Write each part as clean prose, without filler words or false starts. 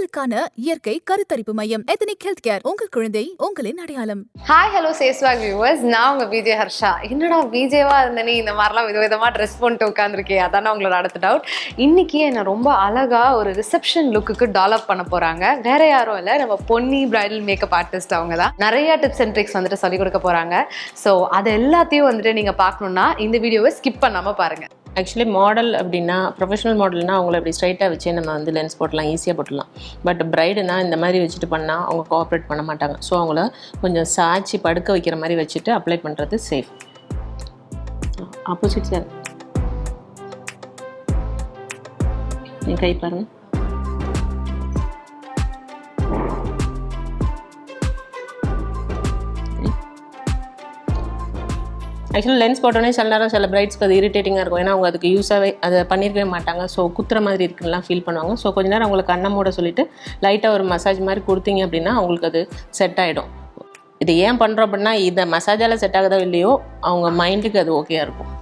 பெண்களுக்கான இயற்கை கருத்தரிப்பு மையம் எத்தனிக் ஹெல்த்கேர். உங்கள் குழந்தை உங்களின் அடையாளம். ஹாய் ஹலோ சேஸ்வாக் வியூவர்ஸ், நான் உங்க விஜய் ஹர்ஷா. என்னடா விஜயவா இருந்தேனே இந்த மாதிரிலாம் விதவிதமா ட்ரெஸ் பண்ணிட்டு உட்காந்துருக்கேன், அதான உங்களோட அடுத்த டவுட். இன்னைக்கு என்ன ரொம்ப அழகா ஒரு ரிசப்ஷன் லுக்குக்கு டெவலப் பண்ண போறாங்க. வேற யாரும் இல்லை, நம்ம பொன்னி பிரைடல் மேக்கப் ஆர்டிஸ்ட். அவங்க தான் நிறைய டிப்ஸ் அண்ட் ட்ரிக்ஸ் வந்துட்டு சொல்லிக் கொடுக்க போறாங்க. ஸோ அது எல்லாத்தையும் வந்துட்டு நீங்க பார்க்கணும்னா இந்த வீடியோவை ஸ்கிப் பண்ணாம பாருங்க. ஆக்சுவலி மாடல் அப்படின்னா, ப்ரொஃபஷனல் மாடல்னா அவங்கள இப்படி ஸ்ட்ரைட்டாக வச்சு நம்ம வந்து லென்ஸ் போட்டலாம், ஈஸியாக போட்டலாம். பட் பிரைடுனா இந்த மாதிரி வச்சுட்டு பண்ணால் அவங்க கோஆப்ரேட் பண்ண மாட்டாங்க. ஸோ அவங்கள கொஞ்சம் சாய்ச்சி படுக்க வைக்கிற மாதிரி வச்சுட்டு அப்ளை பண்ணுறது சேஃப். ஆப்போசிட் சார், நீ கை பாருங்க. ஆக்சுவலாக லென்ஸ் போட்டோன்னே சில நேரம் சில பிரைட்ஸ்க்கு அது இரிட்டேட்டிங்காக இருக்கும். ஏன்னா அவங்க அதுக்கு யூஸாகவே அதை பண்ணியிருக்கவே மாட்டாங்க. ஸோ குத்துற மாதிரி இருக்குலாம் ஃபீல் பண்ணுவாங்க. ஸோ கொஞ்ச நேரம் அவங்களுக்கு கண்ணை மூட சொல்லிவிட்டு லைட்டாக ஒரு மசாஜ் மாதிரி கொடுத்தீங்க அப்படின்னா அவங்களுக்கு அது செட் ஆகிடும். இது ஏன் பண்ணுறோம் அப்படின்னா, இதை மசாஜால் செட் ஆகுதோ இல்லையோ அவங்க மைண்டுக்கு அது ஓகேயாக இருக்கும்.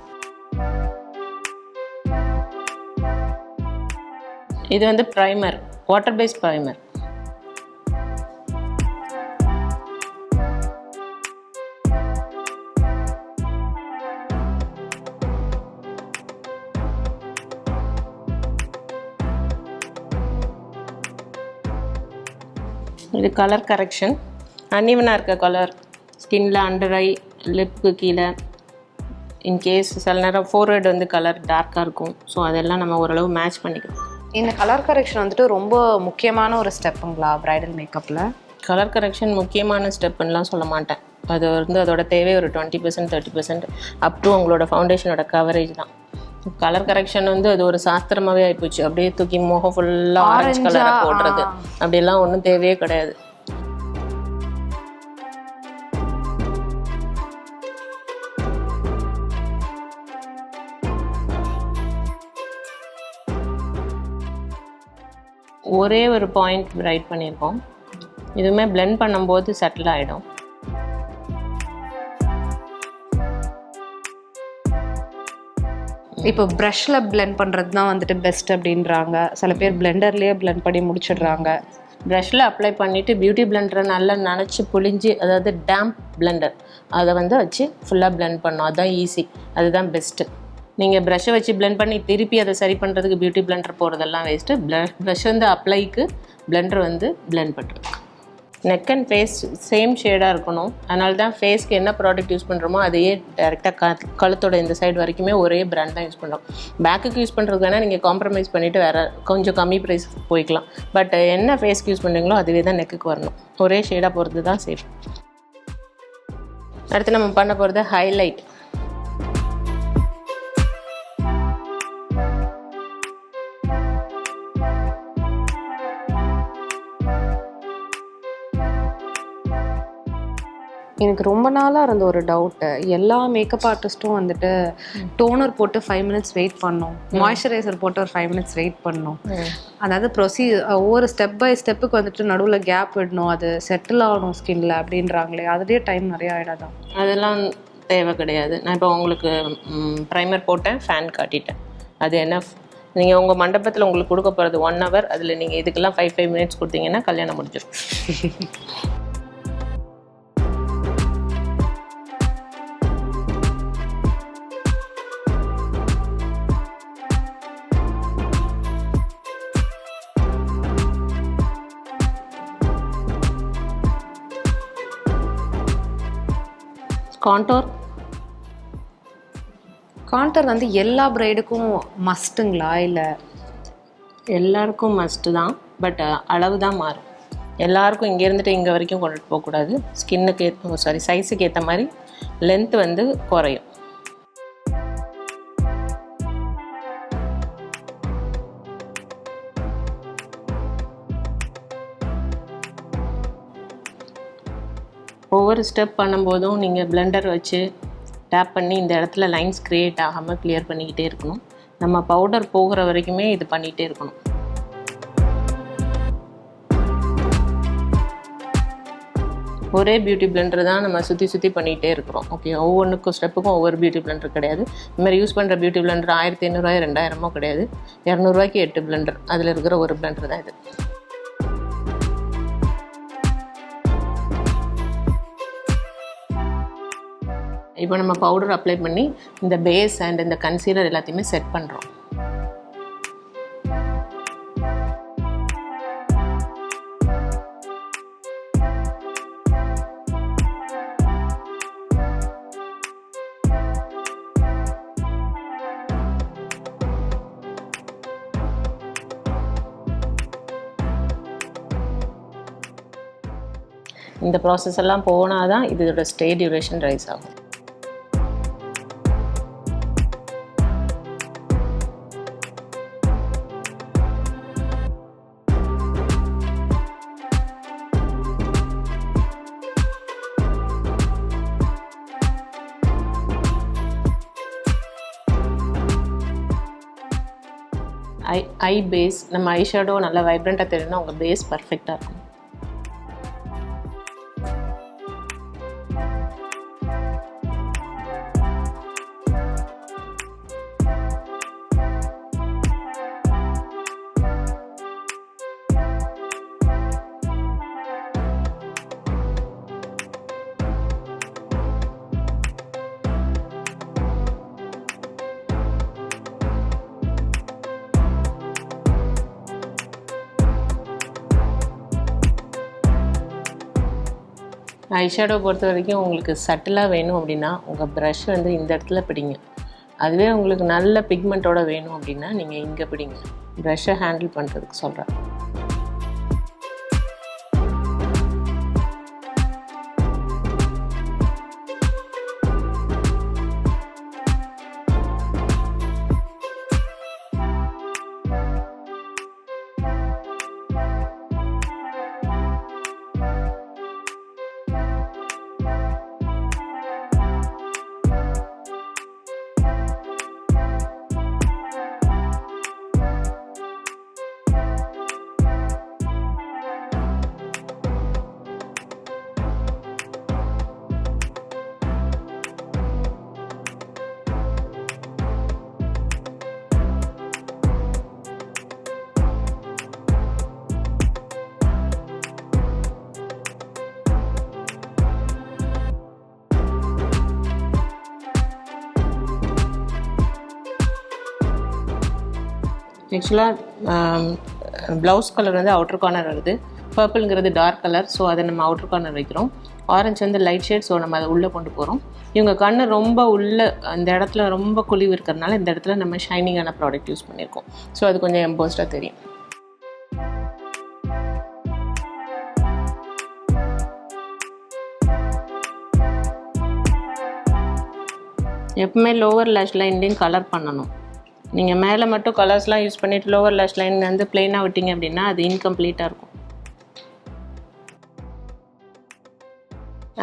இது வந்து ப்ரைமர், வாட்டர் பேஸ்ட் ப்ரைமர். இது கலர் கரெக்ஷன். அன்இவனாக இருக்க கலர் ஸ்கின்ல, அண்டர் ஐ, லிப்புக்கு கீழே, இன்கேஸ் சில நேரம் ஃபோர்ஹெட் வந்து கலர் டார்க்காக இருக்கும். ஸோ அதெல்லாம் நம்ம ஓரளவு மேட்ச் பண்ணிக்கலாம். இந்த கலர் கரெக்ஷன் வந்துட்டு ரொம்ப முக்கியமான ஒரு ஸ்டெப்புங்களா பிரைடல் மேக்கப்பில்? கலர் கரெக்ஷன் முக்கியமான ஸ்டெப்புன்னெலாம் சொல்ல மாட்டேன். அது வந்து அதோட தேவை ஒரு 20% 30% அப் டு உங்களோட ஃபவுண்டேஷனோட கவரேஜ் தான். கலர் கரெக்ஷன் வந்து அது ஒரு சாஸ்திரமாகவே ஆகிப்போச்சு. அப்படியே தூக்கி முகம் ஃபுல்லாக ஆரஞ்சு கலராக போடுறது அப்படியெல்லாம் ஒன்றும் தேவையே கிடையாது. ஒரே ஒரு பாயிண்ட் பிரைட் பண்ணியிருக்கோம். இதுவுமே பிளெண்ட் பண்ணும்போது செட்டில் ஆகிடும். இப்போ ப்ரஷில் பிளெண்ட் பண்ணுறது தான் வந்துட்டு பெஸ்ட் அப்படின்றாங்க. சில பேர் பிளெண்டர்லேயே பிளெண்ட் பண்ணி முடிச்சிடுறாங்க. ப்ரஷில் அப்ளை பண்ணிவிட்டு பியூட்டி பிளெண்டரை நல்லா நனைச்சி புழிஞ்சு, அதாவது டேம்ப் பிளெண்டர், அதை வந்து வச்சு ஃபுல்லாக பிளெண்ட் பண்ணோம். அதுதான் ஈஸி, அதுதான் பெஸ்ட்டு. நீங்கள் ப்ரஷ்ஷை வச்சு பிளெண்ட் பண்ணி திருப்பி அதை சரி பண்ணுறதுக்கு பியூட்டி பிளெண்டர் போகிறதெல்லாம் வேஸ்ட்டு. ப்ரஷ் வந்து அப்ளைக்கு, பிளெண்டர் வந்து பிளெண்ட் பண்ணுறது. நெக் அண்ட் ஃபேஸ் சேம் ஷேடாக இருக்கணும். அதனால தான் ஃபேஸ்க்கு என்ன ப்ராடக்ட் யூஸ் பண்ணுறோமோ அதையே டேரெக்டாக கழுத்தோட இந்த சைடு வரைக்குமே ஒரே பிராண்ட் தான் யூஸ் பண்ணுறோம். பேக்குக்கு யூஸ் பண்ணுறதுக்கு வேணால் நீங்கள் காம்ப்ரமைஸ் பண்ணிவிட்டு வேறு கொஞ்சம் கம்மி ப்ரைஸ் போய்க்கலாம். பட் என்ன ஃபேஸ்க்கு யூஸ் பண்ணுறீங்களோ அதுவே தான் நெக்குக்கு வரணும். ஒரே ஷேடாக போகிறது தான் சேஃப். அடுத்து நம்ம பண்ண போகிறது ஹைலைட். எனக்கு ரொம்ப நாளாக இருந்த ஒரு டவுட்டு, எல்லா மேக்கப் ஆர்டிஸ்ட்டும் வந்துட்டு டோனர் போட்டு 5 minutes வெயிட் பண்ணணும், மாய்ஸ்சரைசர் போட்டு ஒரு 5 minutes வெயிட் பண்ணணும். அதாவது ஒவ்வொரு ஸ்டெப் பை ஸ்டெப்புக்கு வந்துட்டு நடுவில் கேப் விடணும், அது செட்டில் ஆகணும் ஸ்கின்ல அப்படின்றாங்களே, அதுலேயே டைம் நிறைய ஆகிடாதான்? அதெல்லாம் தேவை கிடையாது. நான் இப்போ உங்களுக்கு ப்ரைமர் போட்டேன், ஃபேன் காட்டிட்டேன், அது என்ன. நீங்கள் உங்கள் மண்டபத்தில் உங்களுக்கு கொடுக்க போகிறது 1 hour. அதில் நீங்கள் இதுக்கெல்லாம் 5 minutes கொடுத்தீங்கன்னா கல்யாணம் முடிஞ்சிடும். காண்டர் வந்து எல்லா பிரைடுக்கும் மஸ்ட்டுங்களா? இல்லை எல்லாருக்கும் மஸ்ட்டு தான், பட் அளவு தான் மாறும். எல்லாருக்கும் இங்கே இருந்துட்டு இங்கே வரைக்கும் கொண்டுட்டு போகக்கூடாது. ஸ்கின்னுக்கு சைஸுக்கு ஏற்ற மாதிரி லென்த் வந்து குறையும். ஒவ்வொரு ஸ்டெப் பண்ணும்போதும் நீங்கள் பிளெண்டர் வச்சு டேப் பண்ணி இந்த இடத்துல லைன்ஸ் க்ரியேட் ஆகாமல் கிளியர் பண்ணிக்கிட்டே இருக்கணும். நம்ம பவுடர் போகிற வரைக்குமே இது பண்ணிகிட்டே இருக்கணும். ஒரே பியூட்டி பிளெண்டர் தான் நம்ம சுற்றி சுற்றி பண்ணிகிட்டே இருக்கிறோம். ஓகே, ஒவ்வொன்றுக்கும் ஸ்டெப்புக்கும் ஒவ்வொரு பியூட்டி பிளெண்டர் கிடையாது. இந்த மாதிரி யூஸ் பண்ணுற பியூட்டி பிளெண்டர் 1500 2000 கிடையாது, 200 ரூபாய்க்கு 8 பிளெண்டர், அதில் இருக்கிற ஒரு பிளெண்டர் தான் இது. இப்போ நம்ம பவுடர் அப்ளை பண்ணி இந்த பேஸ் அண்ட் இந்த கன்சீலர் எல்லாத்தையுமே செட் பண்ணுறோம். இந்த ப்ராசஸ் எல்லாம் போனால் தான் இதோட ஸ்டே டியூரேஷன் ரைஸ் ஆகும். ஐ பேஸ் நம்ம ஐ ஷேடோ நல்லா வைப்ரண்ட்டாக தெரியும்னா உங்கள் பேஸ் பர்ஃபெக்டாக இருக்கும். ஐஷேடோ பொறுத்த வரைக்கும் உங்களுக்கு சட்டிலாக வேணும் அப்படின்னா உங்கள் ப்ரஷ் வந்து இந்த இடத்துல பிடிங்க. அதுவே உங்களுக்கு நல்ல பிக்மெண்ட்டோட வேணும் அப்படின்னா நீங்கள் இங்கே பிடிங்க. ப்ரஷ்ஷை ஹேண்டில் பண்ணுறதுக்கு சொல்கிறேன். ஆக்சுவலாக ப்ளவுஸ் கலர் வந்து அவுட்டர் கார்னர் வருது, பர்பிள்ங்கிறது டார்க் கலர், ஸோ அதை நம்ம அவுட்டர் கார்னர் வைக்கிறோம். ஆரஞ்சு வந்து லைட் ஷேட், ஸோ நம்ம அதை உள்ளே கொண்டு போகிறோம். இவங்க கண்ணு ரொம்ப உள்ளே அந்த இடத்துல ரொம்ப குழிவு இருக்கிறதுனால இந்த இடத்துல நம்ம ஷைனிங்கான ப்ராடக்ட் யூஸ் பண்ணியிருக்கோம். ஸோ அது கொஞ்சம் எம்போஸ்டாக தெரியும். எப்பவுமே லோவர் லேஷ் லைன்லேயும் கலர் பண்ணணும். நீங்கள் மேலே மட்டும் கலர்ஸ்லாம் யூஸ் பண்ணிவிட்டு லோவர் லேஷ் லைன் வந்து பிளெயினாக விட்டிங்க அப்படின்னா அது இன்கம்ப்ளீட்டாக இருக்கும்.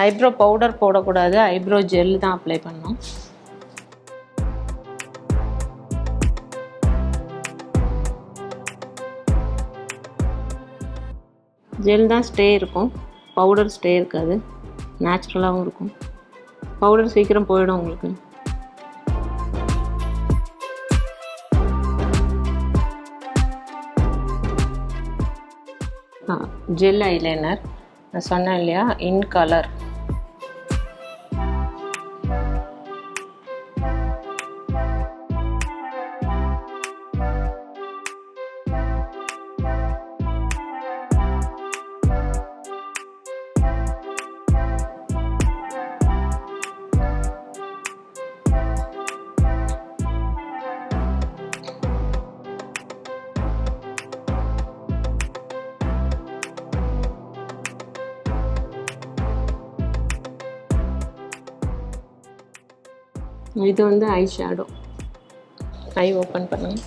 ஐப்ரோ பவுடர் போடக்கூடாது, ஐப்ரோ ஜெல் தான் அப்ளை பண்ணணும். ஜெல் தான் ஸ்டே இருக்கும், பவுடர் ஸ்டே இருக்காது, நேச்சுரலாகவும் இருக்கும். பவுடர் சீக்கிரம் போயிடும் உங்களுக்கு. ஜெல் ஐலைனர் நான் சொன்னேன் இல்லையா, இன் கலர். இது வந்து ஐ ஷேடோ. ஐ ஓப்பன் பண்ணுங்க,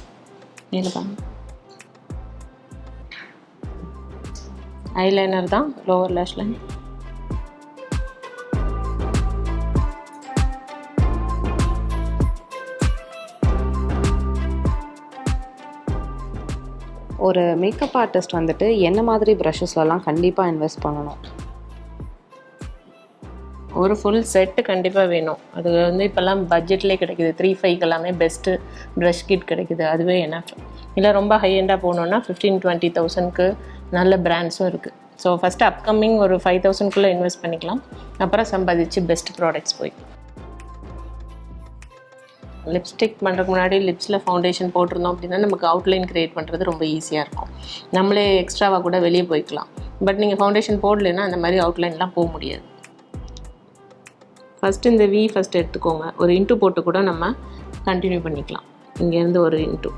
இதில் பாருங்க. ஐலைனர் தான், லோவர் லேஷ் லைன். ஒரு மேக்கப் ஆர்டிஸ்ட் வந்துட்டு என்ன மாதிரி ப்ரஷஸ்லாம் கண்டிப்பாக இன்வெஸ்ட் பண்ணணும்? ஒரு ஃபுல் செட்டு கண்டிப்பாக வேணும். அது வந்து இப்போல்லாம் பட்ஜெட்லேயே கிடைக்குது. 3-5 எல்லாமே பெஸ்ட்டு ப்ரஷ் கிட் கிடைக்குது, அதுவே என்ன. இல்லை ரொம்ப ஹை எண்டாக போகணுன்னா 15-20,000க்கு நல்ல பிராண்ட்ஸும் இருக்குது. ஸோ ஃபஸ்ட்டு அப்கமிங் ஒரு 5,000க்குள்ளே இன்வெஸ்ட் பண்ணிக்கலாம், அப்புறம் சம்பாதிச்சு பெஸ்ட் ப்ராடக்ட்ஸ் போய். லிப்ஸ்டிக் பண்ணுறதுக்கு முன்னாடி லிப்ஸில் ஃபவுண்டேஷன் போட்டிருந்தோம் அப்படின்னா நமக்கு அவுட்லைன் க்ரியேட் பண்ணுறது ரொம்ப ஈஸியாக இருக்கும். நம்மளே எக்ஸ்ட்ராவாக கூட வெளியே போய்க்கலாம். பட் நீங்கள் ஃபவுண்டேஷன் போடலைன்னா அந்த மாதிரி அவுட்லைன்லாம் போக முடியாது. ஃபஸ்ட்டு இந்த ஃபஸ்ட்டு எடுத்துக்கோங்க. ஒரு இன்ட்டு போட்டு கூட நம்ம கண்டினியூ பண்ணிக்கலாம். இங்கேருந்து ஒரு இன்ட்டு.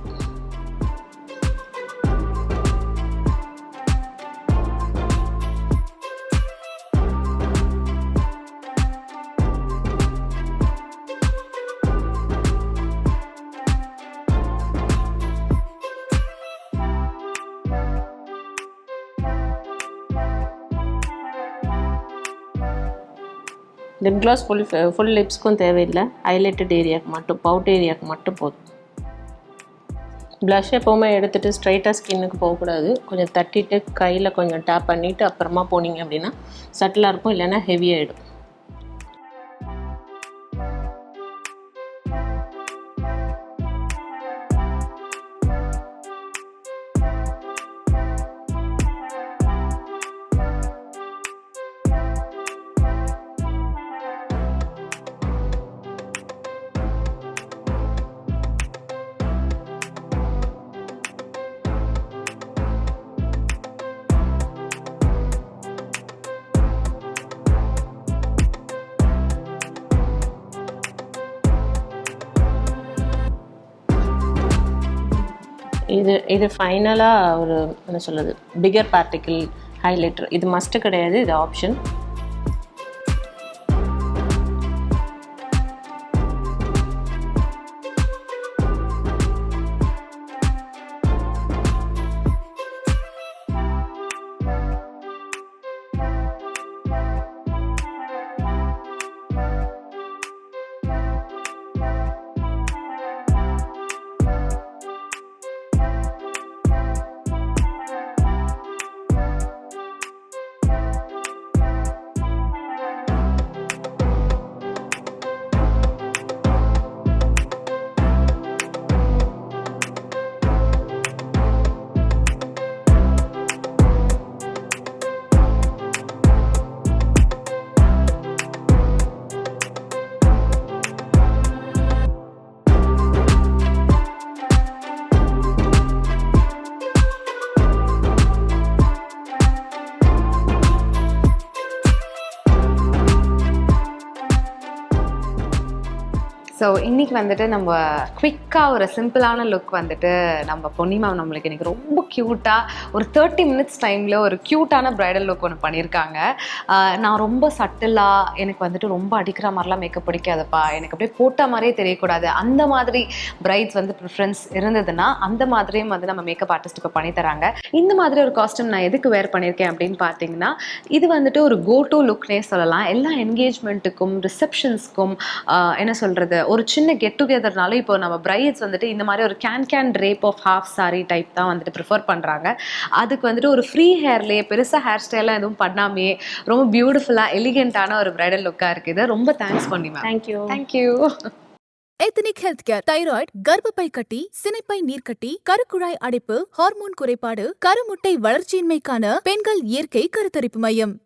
லிப் க்ளாஸ் ஃபுல் லிப்ஸ்க்கும் தேவையில்லை. ஹைலைட்டட் ஏரியாவுக்கு மட்டும், பவுட் ஏரியாவுக்கு மட்டும் போதும். ப்ளஷ் எப்போவுமே எடுத்துகிட்டு ஸ்ட்ரைட்டாக ஸ்கின்னுக்கு போகக்கூடாது. கொஞ்சம் தட்டிட்டு கையில் கொஞ்சம் டேப் பண்ணிவிட்டு அப்புறமா போனீங்க அப்படின்னா சட்டிலாக இருக்கும், இல்லைன்னா ஹெவியாகிடும். இது ஃபைனலாக ஒரு என்ன சொல்கிறது, பிகர் பார்ட்டிக்கிள் ஹைலைட்டர். இது மஸ்ட்டு கிடையாது, இது ஆப்ஷன். ஸோ இன்றைக்கி வந்துட்டு நம்ம குவிக்காக ஒரு சிம்பிளான லுக் வந்துட்டு நம்ம பொன்னி மேம் நம்மளுக்கு இன்றைக்கி ரொம்ப க்யூட்டாக ஒரு 30 மினிட்ஸ் டைமில் ஒரு க்யூட்டான ப்ரைடல் லுக் ஒன்று பண்ணியிருக்காங்க. நான் ரொம்ப சட்டிலாக எனக்கு வந்துட்டு ரொம்ப அடிக்கிற மாதிரிலாம் மேக்கப் பிடிக்காதுப்பா, எனக்கு அப்படியே போட்ட மாதிரியே தெரியக்கூடாது, அந்த மாதிரி பிரைட்ஸ் வந்து ப்ரிஃபரன்ஸ் இருந்ததுன்னா அந்த மாதிரியும் வந்து நம்ம மேக்கப் ஆர்டிஸ்ட்டுக்கு பண்ணி தராங்க. இந்த மாதிரி ஒரு காஸ்டியூம் நான் எதுக்கு வேர் பண்ணியிருக்கேன் அப்படின்னு பார்த்தீங்கன்னா, இது வந்துட்டு ஒரு கோ டு லுக்னே சொல்லலாம். எல்லா என்கேஜ்மெண்ட்டுக்கும் ரிசப்ஷன்ஸ்க்கும் என்ன சொல்கிறது, ஒரு சின்ன கெட் டுகெதர்னாலும் இப்போ நம்ம பிரைட்ஸ் வந்துட்டு இந்த மாதிரி ஒரு can drape of half sari type தான் வந்துட்டு ப்ரிஃபர் பண்ணுறாங்க. அதுக்கு வந்துட்டு ஒரு ஃப்ரீ ஹேர்லேயே பெருசாக ஹேர் ஸ்டைலாம் எதுவும் பண்ணாமே ரொம்ப பியூட்டிஃபுல்லாக எலிகென்ட்டான ஒரு பிரைடல் லுக்காக இருக்குது. ரொம்ப தேங்க்ஸ் பண்ணி ma'am. Thank you. Ethnic health care. Thyroid, கர்ப்பப்பை கட்டி, சினைப்பை நீர்க்கட்டி, கருக்குழாய் அடைப்பு, ஹார்மோன் குறைபாடு, கருமுட்டை வளர்ச்சியின்மைக்கான பெண்கள் இயற்கை கருத்தரிப்பு மையம்.